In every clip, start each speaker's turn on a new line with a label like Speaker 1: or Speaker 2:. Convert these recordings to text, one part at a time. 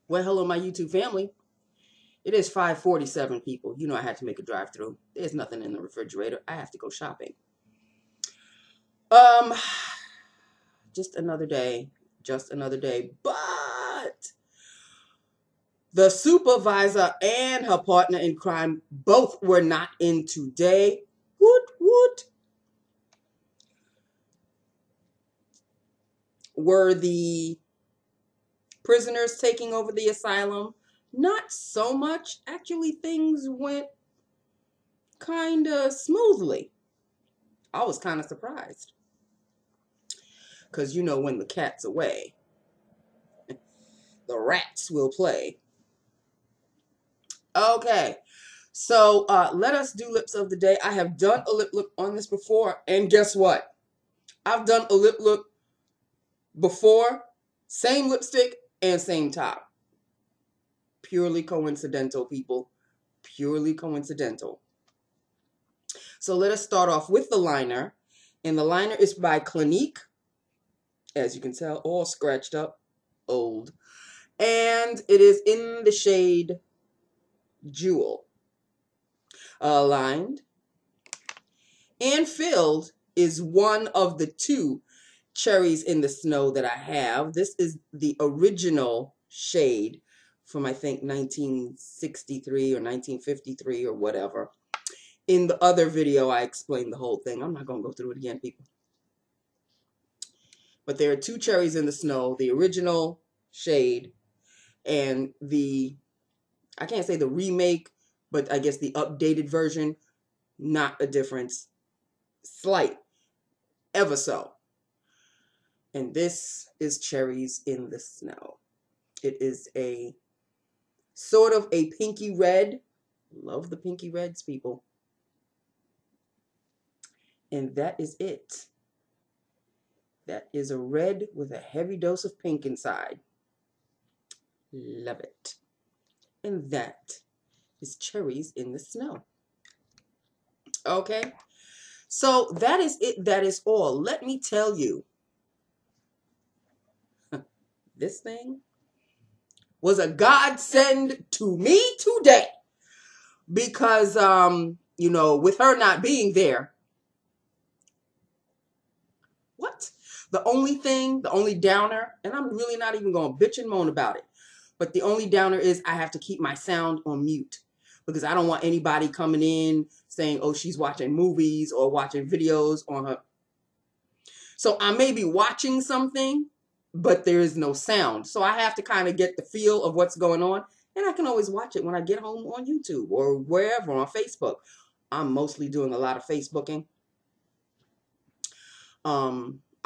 Speaker 1: Well, hello, my YouTube family. It is 5:47, people. You know I had to make a drive-through. There's nothing in the refrigerator. I have to go shopping. Um, just another day. Just another day. But the supervisor and her partner in crime both were not in today. Woot, woot. Were the prisoners taking over the asylum? Not so much. Actually, things went kind of smoothly. I was kind of surprised. Because you know when the cat's away, the rats will play. Okay. So let us do lips of the day. I have done a lip look on this before. And guess what? I've done a lip look before. Same lipstick and same top. Purely coincidental, people. Purely coincidental. So let us start off with the liner. And the liner is by Clinique. As you can tell, all scratched up. Old. And it is in the shade Jewel. Lined and filled is one of the two Cherries in the Snow that I have. This is the original shade from, I think, 1963 or 1953 or whatever. In the other video, I explained the whole thing. I'm not going to go through it again, people. But there are two Cherries in the Snow, the original shade and the, I can't say the remake, but I guess the updated version. Not a difference. Slight. Ever so. And this is Cherries in the Snow. It is a sort of a pinky red. Love the pinky reds, people. And that is it. That is a red with a heavy dose of pink inside. Love it. And that is Cherries in the Snow. Okay. So that is it. That is all. Let me tell you. This thing was a godsend to me today. Because, you know, with her not being there. What? The only downer, and I'm really not even going to bitch and moan about it. But the only downer is I have to keep my sound on mute. Because I don't want anybody coming in saying, oh, she's watching movies or watching videos on her. So I may be watching something, but there is no sound. So I have to kind of get the feel of what's going on. And I can always watch it when I get home on YouTube or wherever on Facebook. I'm mostly doing a lot of Facebooking.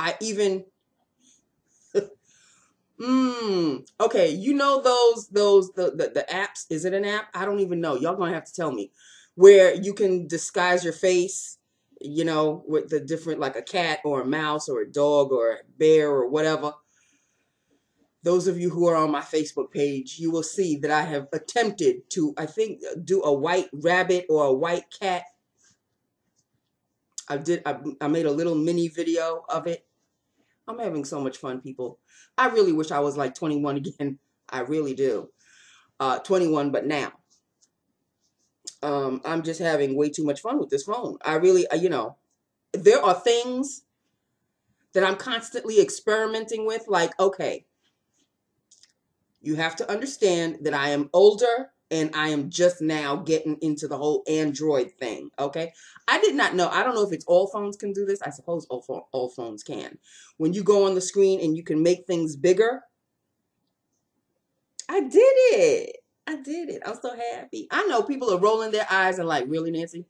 Speaker 1: I even... okay, you know the apps? Is it an app? I don't even know. Y'all gonna have to tell me. Where you can disguise your face, you know, with the different, like a cat or a mouse or a dog or a bear or whatever. Those of you who are on my Facebook page, you will see that I have attempted to, I think, do a white rabbit or a white cat. I made a little mini video of it. I'm having so much fun, people. I really wish I was like 21 again. I really do. 21, but now. I'm just having way too much fun with this phone. I really, you know, there are things that I'm constantly experimenting with. Like, okay, you have to understand that I am older and I am just now getting into the whole Android thing, okay? I did not know. I don't know if it's all phones can do this. I suppose all phones can. When you go on the screen and you can make things bigger. I did it. I did it. I'm so happy. I know people are rolling their eyes and like, really, Nancy?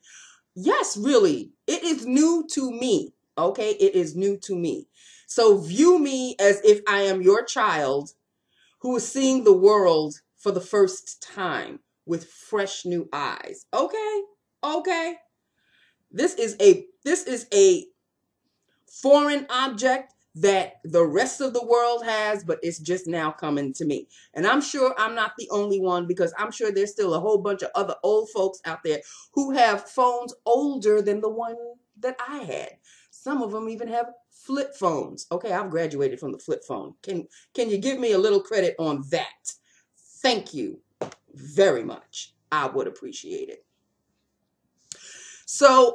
Speaker 1: Yes, really. It is new to me, okay? It is new to me. So view me as if I am your child who is seeing the world for the first time with fresh new eyes. Okay? Okay. This is a foreign object that the rest of the world has, but it's just now coming to me. And I'm sure I'm not the only one, because I'm sure there's still a whole bunch of other old folks out there who have phones older than the one that I had. Some of them even have flip phones. Okay, I've graduated from the flip phone. Can you give me a little credit on that? thank you very much. I would appreciate it. So,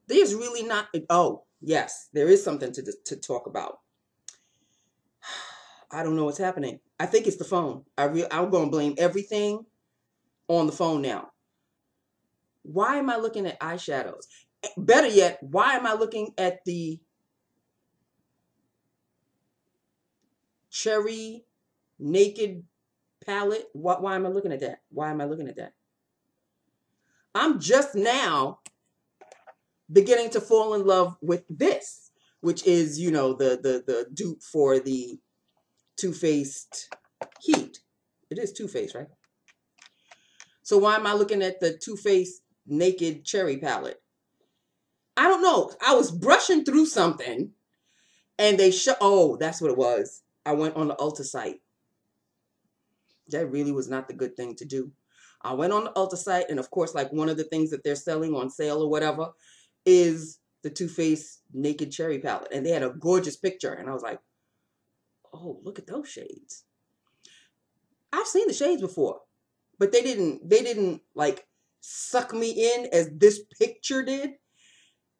Speaker 1: there's really not, oh, yes, there is something to talk about. I don't know what's happening. I think it's the phone. I'm going to blame everything on the phone now. Why am I looking at eyeshadows? Better yet, why am I looking at the Cherry Naked palette? Why am I looking at that? Why am I looking at that? I'm just now beginning to fall in love with this, which is, you know, the dupe for the Too Faced Heat. It is Too Faced, right? So why am I looking at the Too Faced Naked Cherry palette? I don't know. I was brushing through something and they oh, that's what it was. I went on the Ulta site. That really was not the good thing to do. I went on the Ulta site, and of course, like one of the things that they're selling on sale or whatever is the Too Faced Naked Cherry palette. And they had a gorgeous picture. And I was like, oh, look at those shades. I've seen the shades before, but they didn't like suck me in as this picture did.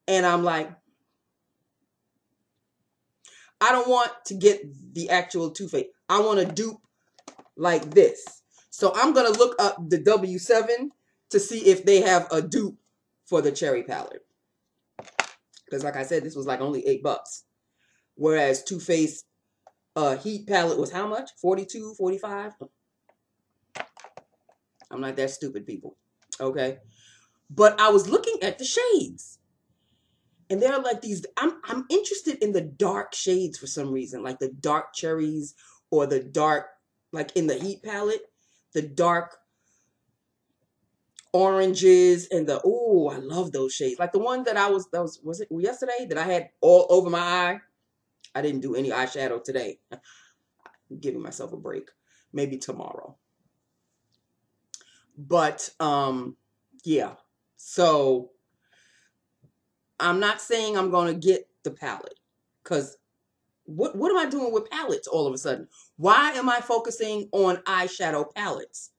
Speaker 1: And I'm like, I don't want to get the actual Too Faced. I want to dupe like this. So I'm going to look up the W7 to see if they have a dupe for the Cherry palette. Because like I said, this was like only $8. Whereas Too Faced Heat palette was how much? 42, 45? I'm not that stupid, people. Okay. But I was looking at the shades. And there are like these, I'm interested in the dark shades for some reason. Like the dark cherries or the dark, like in the Heat palette, the dark oranges and the, oh, I love those shades. Like the one that was it yesterday that I had all over my eye? I didn't do any eyeshadow today. I'm giving myself a break. Maybe tomorrow. But, yeah. So, I'm not saying I'm going to get the palette. Because what am I doing with palettes all of a sudden? Why am I focusing on eyeshadow palettes?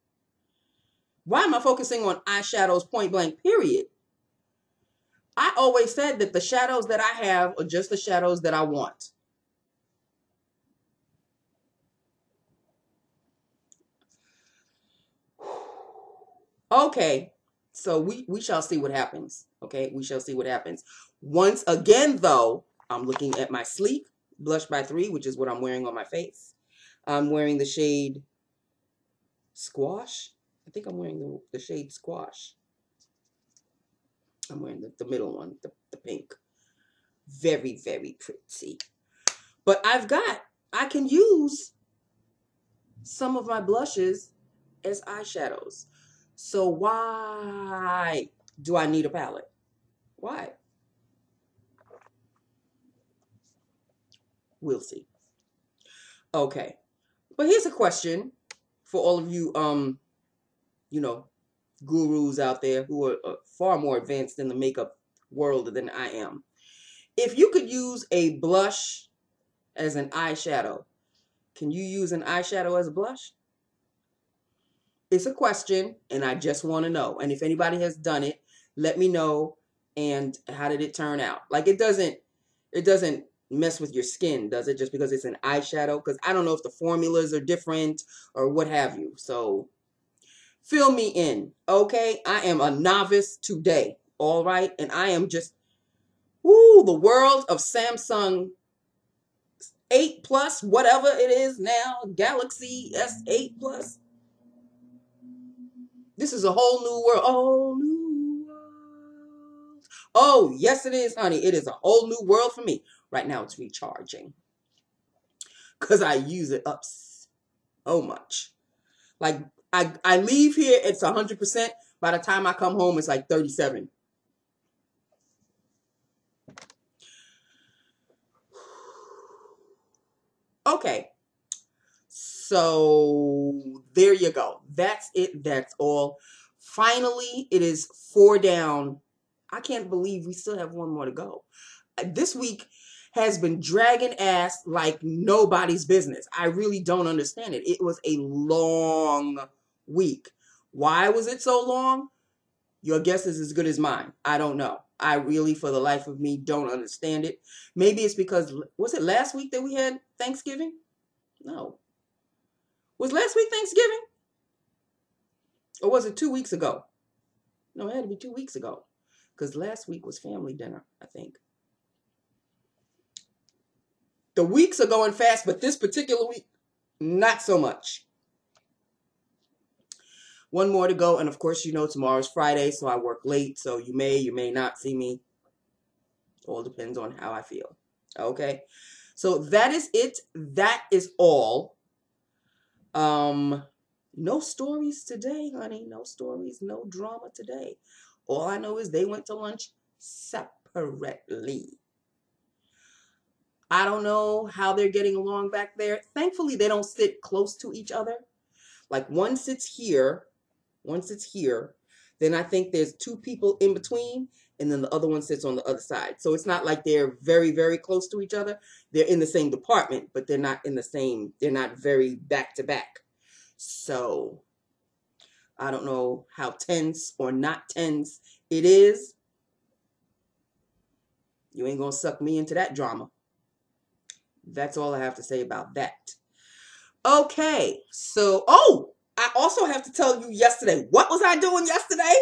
Speaker 1: Why am I focusing on eyeshadows point blank, period? I always said that the shadows that I have are just the shadows that I want. Okay, so we shall see what happens. Okay, we shall see what happens. Once again, though, I'm looking at my Sleek Blush by 3, which is what I'm wearing on my face. I'm wearing the shade Squash. I think I'm wearing the shade Squash. I'm wearing the middle one, the pink. Very, very pretty. But I can use some of my blushes as eyeshadows. So why do I need a palette? Why? We'll see. Okay. But here's a question for all of you, you know, gurus out there who are far more advanced in the makeup world than I am. If you could use a blush as an eyeshadow, can you use an eyeshadow as a blush? It's a question, and I just want to know. And if anybody has done it, let me know. And how did it turn out? Like it doesn't mess with your skin, does it? Just because it's an eyeshadow? Because I don't know if the formulas are different or what have you. So fill me in, okay? I am a novice today, all right? And I am just, woo, the world of Samsung 8 Plus, whatever it is now, Galaxy S8 Plus. This is a whole new world. Oh, new world. Oh, yes, it is, honey. It is a whole new world for me. Right now, it's recharging. Because I use it up so much. Like, I leave here, it's 100%. By the time I come home, it's like 37. Okay. So, there you go. That's it. That's all. Finally, it is 4 down. I can't believe we still have one more to go. This week has been dragging ass like nobody's business. I really don't understand it. It was a long week. Why was it so long? Your guess is as good as mine. I don't know. I really, for the life of me, don't understand it. Maybe it's because, was it last week that we had Thanksgiving? No. Was last week Thanksgiving? Or was it 2 weeks ago? No, it had to be 2 weeks ago. Because last week was family dinner, I think. The weeks are going fast, but this particular week, not so much. One more to go, and of course, you know, tomorrow's Friday, so I work late, so you may not see me. All depends on how I feel. Okay? So that is it. That is all. No stories today, honey. No stories, no drama today. All I know is they went to lunch separately. I don't know how they're getting along back there. Thankfully, they don't sit close to each other. Like one sits here. Then I think there's two people in between, and then the other one sits on the other side. So it's not like they're very, very close to each other. They're in the same department, but they're not in the same, they're not very back to back. So I don't know how tense or not tense it is. You ain't gonna suck me into that drama. That's all I have to say about that. Okay, so, I also have to tell you yesterday. What was I doing yesterday?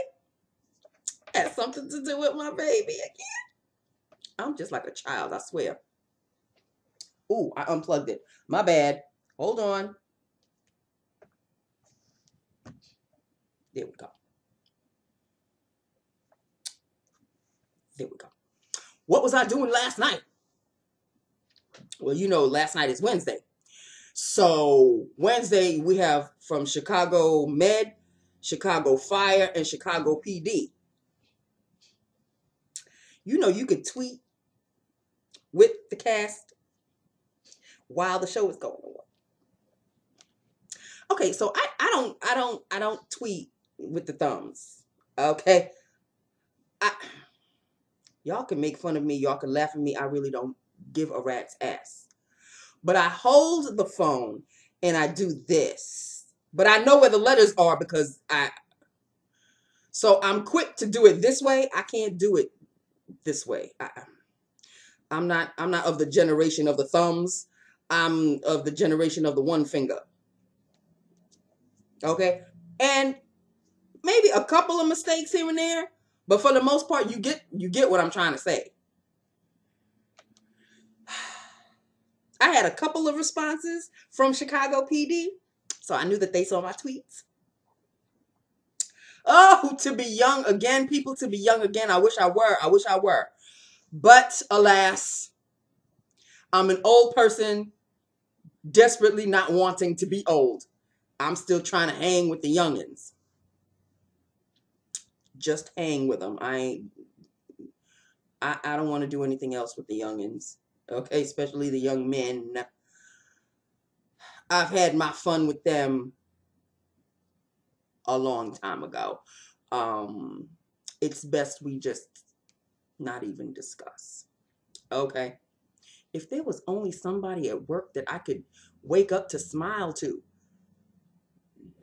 Speaker 1: Had something to do with my baby again. I'm just like a child, I swear. Ooh, I unplugged it. My bad. Hold on. There we go. There we go. What was I doing last night? Well, you know, last night is Wednesday. So Wednesday, we have from Chicago Med, Chicago Fire, and Chicago PD. You know, you could tweet with the cast while the show is going on. Okay, so I don't tweet with the thumbs. Okay, y'all can make fun of me, y'all can laugh at me. I really don't give a rat's ass. But I hold the phone and I do this. But I know where the letters are because so I'm quick to do it this way. I can't do it this way. I'm not of the generation of the thumbs. I'm of the generation of the one finger. Okay? And maybe a couple of mistakes here and there, but for the most part, you get what I'm trying to say. I had a couple of responses from Chicago PD, so I knew that they saw my tweets. Oh, to be young again, people, to be young again. I wish I were. But alas, I'm an old person desperately not wanting to be old. I'm still trying to hang with the youngins. Just hang with them. I don't want to do anything else with the youngins. Okay, especially the young men. I've had my fun with them a long time ago. It's best we just not even discuss. Okay? If there was only somebody at work that I could wake up to smile to,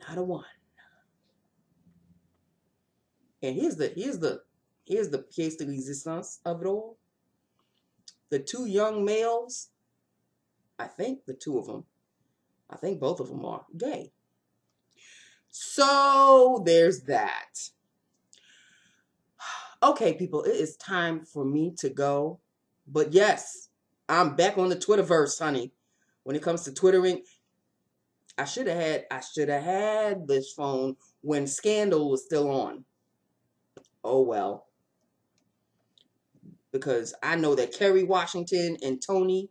Speaker 1: not a one. And here's the pièce de résistance of it all. The two young males, I think both of them are gay. So there's that. Okay, people, it is time for me to go. But yes, I'm back on the Twitterverse, honey. When it comes to Twittering, I should have had this phone when Scandal was still on. Oh well. Because I know that Kerry Washington and Tony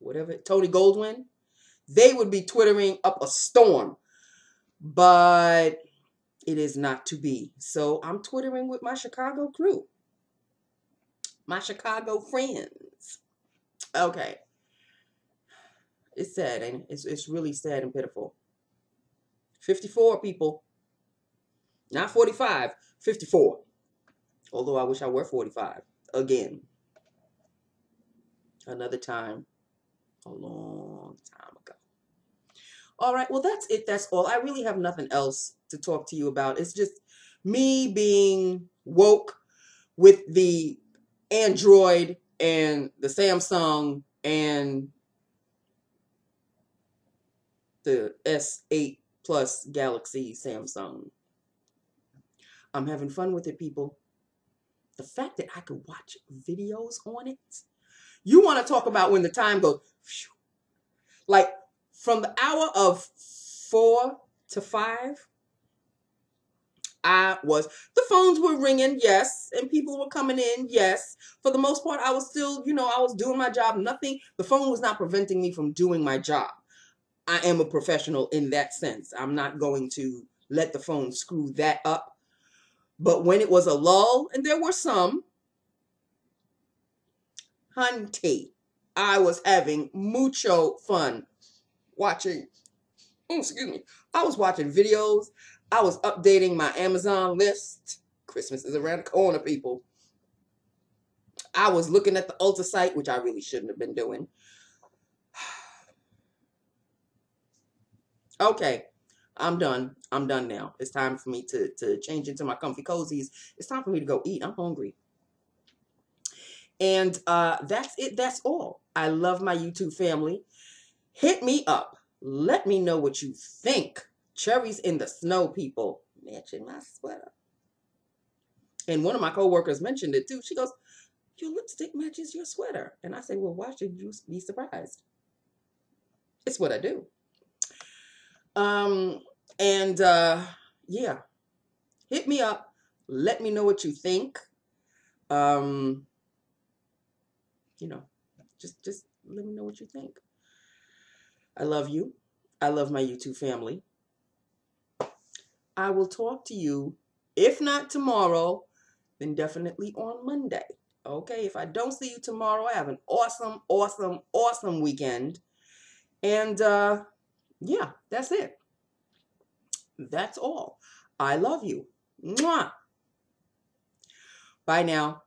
Speaker 1: Goldwyn, they would be Twittering up a storm. But it is not to be. So I'm Twittering with my Chicago crew. My Chicago friends. Okay. It's sad, ain't it? It's really sad and pitiful. 54 people. Not 45. 54. Although I wish I were 45. Again. Another time, a long time ago. All right, well, that's it. That's all. I really have nothing else to talk to you about. It's just me being woke with the Android and the Samsung and the S8 Plus Galaxy Samsung. I'm having fun with it, people. The fact that I could watch videos on it. You want to talk about when the time goes, phew, like from the hour of 4 to 5, the phones were ringing, yes, and people were coming in, yes. For the most part, I was still, I was doing my job. Nothing, the phone was not preventing me from doing my job. I am a professional in that sense. I'm not going to let the phone screw that up. But when it was a lull, and there were some, hunty, I was having mucho fun watching, excuse me, I was watching videos. I was updating my Amazon list. Christmas is around the corner, people. I was looking at the Ulta site, which I really shouldn't have been doing. Okay, I'm done. I'm done now. It's time for me to change into my comfy cozies. It's time for me to go eat. I'm hungry. And that's it. That's all. I love my YouTube family. Hit me up. Let me know what you think. Cherries in the snow, people. Matching my sweater. And one of my coworkers mentioned it too. She goes, your lipstick matches your sweater. And I say, well, why should you be surprised? It's what I do. Yeah. Hit me up. Let me know what you think. Just let me know what you think. I love you. I love my YouTube family. I will talk to you, if not tomorrow, then definitely on Monday. Okay, if I don't see you tomorrow, I have an awesome, awesome, awesome weekend. And yeah, that's it. That's all. I love you. Mwah. Bye now.